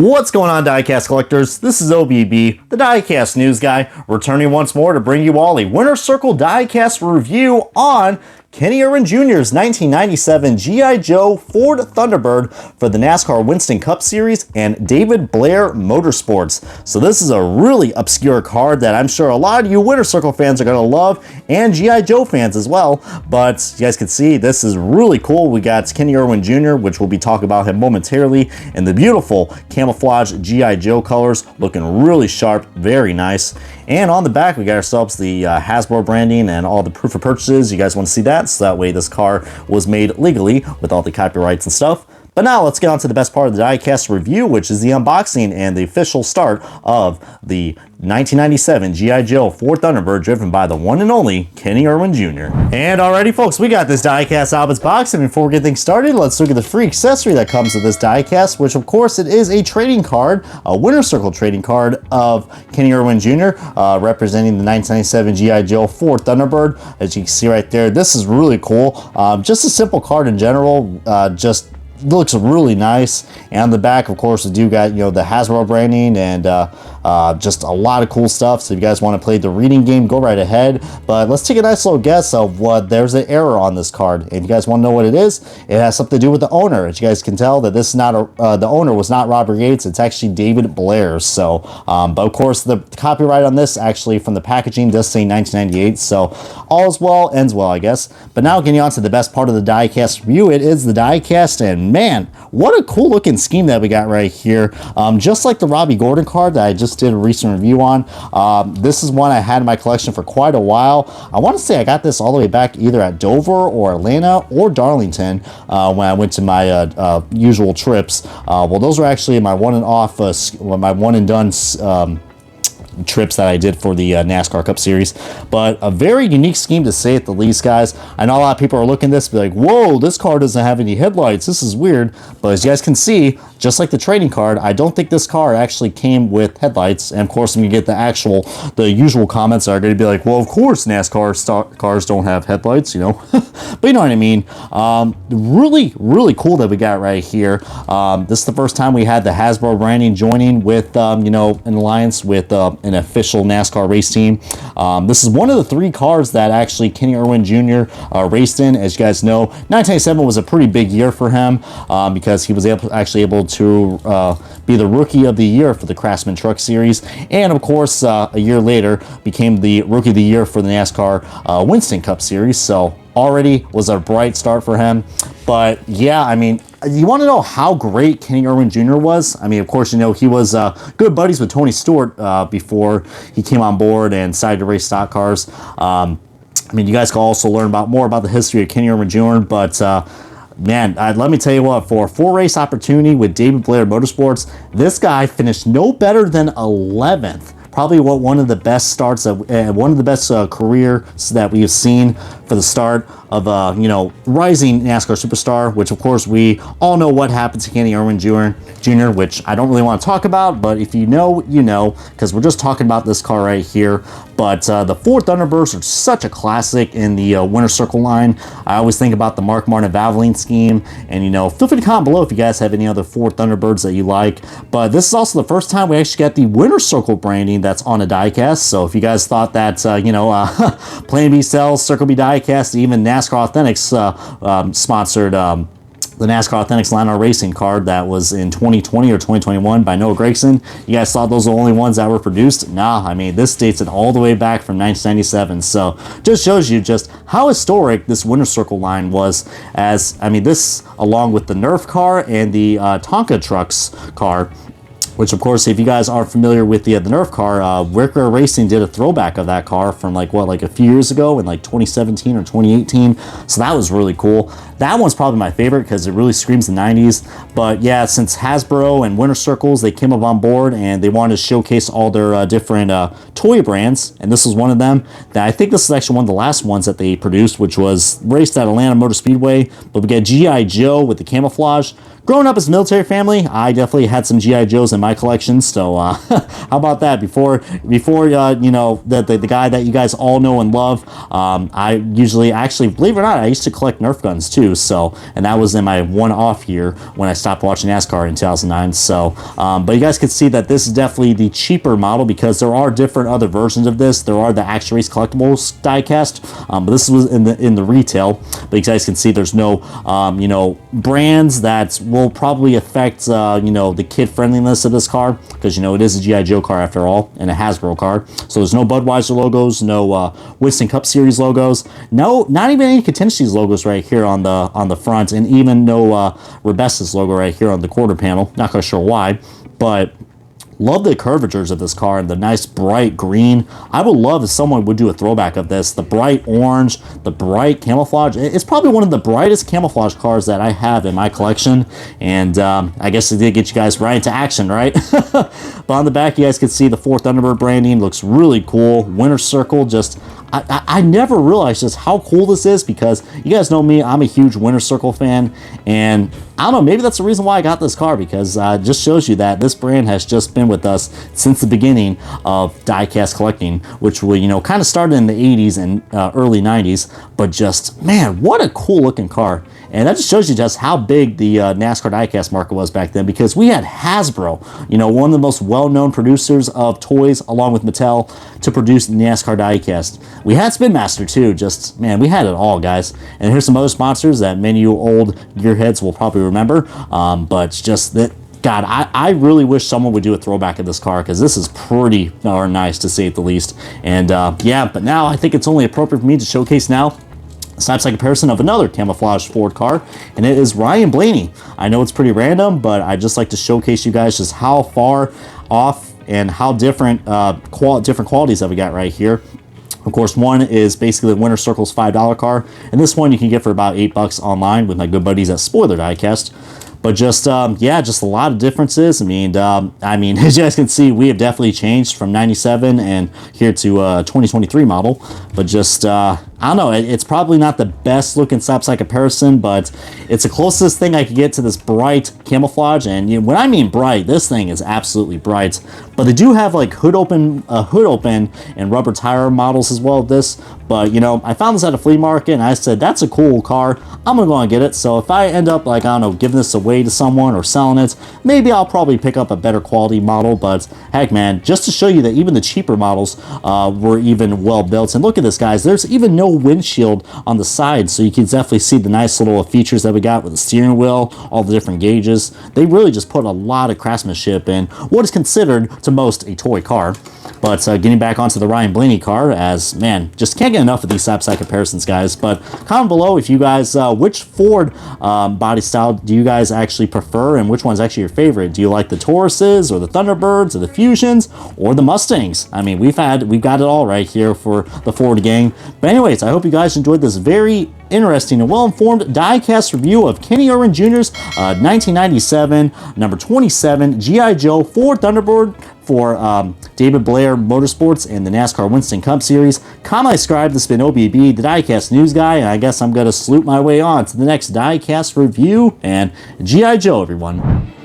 What's going on, Diecast collectors? This is OBB, the Diecast news guy, returning once more to bring you all a Winner's Circle Diecast review on Kenny Irwin Jr.'s 1997 G.I. Joe Ford Thunderbird for the NASCAR Winston Cup Series and David Blair Motorsports. So this is a really obscure card that I'm sure a lot of you Winner's Circle fans are going to love, and G.I. Joe fans as well. But you guys can see this is really cool. We got Kenny Irwin Jr., which we'll be talking about him momentarily, and the beautiful camouflage G.I. Joe colors, looking really sharp, very nice. And on the back, we got ourselves the Hasbro branding and all the proof of purchases. You guys want to see that? So that way this car was made legally with all the copyrights and stuff. But now let's get on to the best part of the Diecast review, which is the unboxing and the official start of the 1997 G.I. Joe Ford Thunderbird, driven by the one and only Kenny Irwin Jr. And alrighty, folks, we got this Diecast out of its box, and before we get things started, let's look at the free accessory that comes with this Diecast, which of course it is a trading card, a Winner's Circle trading card of Kenny Irwin Jr., representing the 1997 G.I. Joe Ford Thunderbird. As you can see right there, this is really cool. Just a simple card in general, just looks really nice. And on the back, of course, we do got, you know, the Hasbro branding and just a lot of cool stuff. So if you guys want to play the reading game, go right ahead. But let's take a nice little guess of what there's an error on this card. And if you guys want to know what it is, it has something to do with the owner. As you guys can tell, that this is not the owner was not Robert Yates. It's actually David Blair. So, but of course, the copyright on this actually from the packaging does say 1998. So all is well, ends well, I guess. But now getting on to the best part of the Diecast review, it is the Diecast, and man, what a cool looking scheme that we got right here. Just like the Robbie Gordon card that I just did a recent review on. This is one I had in my collection for quite a while. I want to say I got this all the way back either at Dover or Atlanta or Darlington when I went to my usual trips. Well, those were actually my one and off, my one and done trips that I did for the NASCAR Cup Series. But a very unique scheme, to say at the least, guys. I know a lot of people are looking at this and be like, whoa, this car doesn't have any headlights, this is weird. But as you guys can see, just like the trading card, I don't think this car actually came with headlights. And of course, when you get the usual comments are going to be like, well, of course NASCAR cars don't have headlights, you know. But you know what I mean. Really, really cool that we got right here. This is the first time we had the Hasbro branding joining with, you know, an alliance with an official NASCAR race team. This is one of the 3 cars that actually Kenny Irwin Jr. Raced in. As you guys know, 1997 was a pretty big year for him because he was actually able to be the Rookie of the Year for the Craftsman Truck Series, and of course a year later became the Rookie of the Year for the NASCAR Winston Cup Series. So already was a bright start for him. But yeah, I mean, you want to know how great Kenny Irwin Jr. was? I mean, of course, you know, he was good buddies with Tony Stewart before he came on board and decided to race stock cars. I mean, you guys can also learn more about the history of Kenny Irwin Jr., but man, let me tell you what, for a 4-race opportunity with David Blair Motorsports, this guy finished no better than 11th. Probably one of the best starts, one of the best careers that we have seen for the start of you know, rising NASCAR superstar. Which of course we all know what happened to Kenny Irwin Jr., which I don't really want to talk about. But if you know, you know, because we're just talking about this car right here. But the Ford Thunderbirds are such a classic in the Winner's Circle line. I always think about the Mark Martin Valvoline scheme. And, you know, feel free to comment below if you guys have any other Ford Thunderbirds that you like. But this is also the first time we actually got the Winner's Circle branding that's on a Diecast. So if you guys thought that, you know, Plan B Cells, Circle B Diecast, even NASCAR Authentics sponsored the NASCAR Authentics Line R Racing card that was in 2020 or 2021 by Noah Gregson. You guys thought those were the only ones that were produced? Nah, I mean, this dates it all the way back from 1997. So just shows you just how historic this Winner's Circle line was. As, I mean, this along with the Nerf car and the Tonka Trucks car, which of course, if you guys aren't familiar with the Nerf car, Wicker Racing did a throwback of that car from like a few years ago in like 2017 or 2018. So that was really cool. That one's probably my favorite because it really screams the 90s. But yeah, since Hasbro and Winner's Circles, they came up on board and they wanted to showcase all their different toy brands. And this was one of them. I think this is actually one of the last ones that they produced, which was raced at Atlanta Motor Speedway. But we got G.I. Joe with the camouflage, growing up as a military family, I definitely had some GI Joes in my collection. So how about that? Before you know, the guy that you guys all know and love, I usually, actually, believe it or not, I used to collect Nerf guns too. So, and that was in my one-off year when I stopped watching NASCAR in 2009. So, but you guys can see that this is definitely the cheaper model because there are different other versions of this. There are the Action Race Collectibles diecast, but this was in the retail. But you guys can see there's no you know, brands that will probably affect you know, the kid friendliness of this car, because you know it is a GI Joe car after all, and a Hasbro car. So there's no Budweiser logos, no Winston Cup Series logos, no, not even any Contingencies logos right here on the front, and even no Rebessa's logo right here on the quarter panel. Not quite sure why, but love the curvatures of this car and the nice bright green. I would love if someone would do a throwback of this. The bright orange, the bright camouflage. It's probably one of the brightest camouflage cars that I have in my collection. And I guess it did get you guys right into action, right? But on the back, you guys can see the Ford Thunderbird branding. Looks really cool. Winter Circle, just... I never realized just how cool this is, because you guys know me, I'm a huge Winter Circle fan, and I don't know, maybe that's the reason why I got this car, because it just shows you that this brand has just been with us since the beginning of diecast collecting, which we, you know, kind of started in the 80s and early 90s, but just, man, what a cool looking car. And that just shows you just how big the NASCAR diecast market was back then, because we had Hasbro, you know, one of the most well-known producers of toys, along with Mattel, to produce NASCAR diecast. We had Spin Master too, just, man, we had it all, guys. And here's some other sponsors that many of you old gearheads will probably remember, but just that, God, I really wish someone would do a throwback of this car, because this is pretty darn nice, to say it the least. And yeah, but now I think it's only appropriate for me to showcase now side-by-side comparison of another camouflage Ford car, and it is Ryan Blaney. I know it's pretty random, but I just like to showcase you guys just how far off and how different different qualities that we got right here. Of course, one is basically Winter Circle's $5 car, and this one you can get for about $8 online with my good buddies at Spoiler Diecast. But just, yeah, just a lot of differences. I mean, as you guys can see, we have definitely changed from 97 and here to 2023 model. But just, I don't know, it's probably not the best looking side-by-side comparison, but it's the closest thing I could get to this bright camouflage. And you know, when I mean bright, this thing is absolutely bright. But they do have like hood open and rubber tire models as well as this. But you know, I found this at a flea market and I said, that's a cool car, I'm gonna go and get it. So if I end up, like, I don't know, giving this away to someone or selling it, maybe I'll probably pick up a better quality model. But heck, man, just to show you that even the cheaper models were even well built. And look at this, guys, there's even no windshield on the side, so you can definitely see the nice little features that we got with the steering wheel, all the different gauges. They really just put a lot of craftsmanship in what is considered to most a toy car. But getting back onto the Ryan Blaney car, as, man, just can't get enough of these side-by-side comparisons, guys. But comment below if you guys, which Ford body style do you guys actually prefer, and which one's actually your favorite? Do you like the Tauruses, or the Thunderbirds, or the Fusions, or the Mustangs? I mean, we've got it all right here for the Ford gang. But anyways, I hope you guys enjoyed this very interesting and well-informed diecast review of Kenny Irwin Jr.'s 1997 number 27 G.I. Joe Ford Thunderbird for David Blair Motorsports and the NASCAR Winston Cup Series. Comment, subscribe. This has been OBB, the Diecast News Guy, and I guess I'm going to salute my way on to the next diecast review, and G.I. Joe, everyone.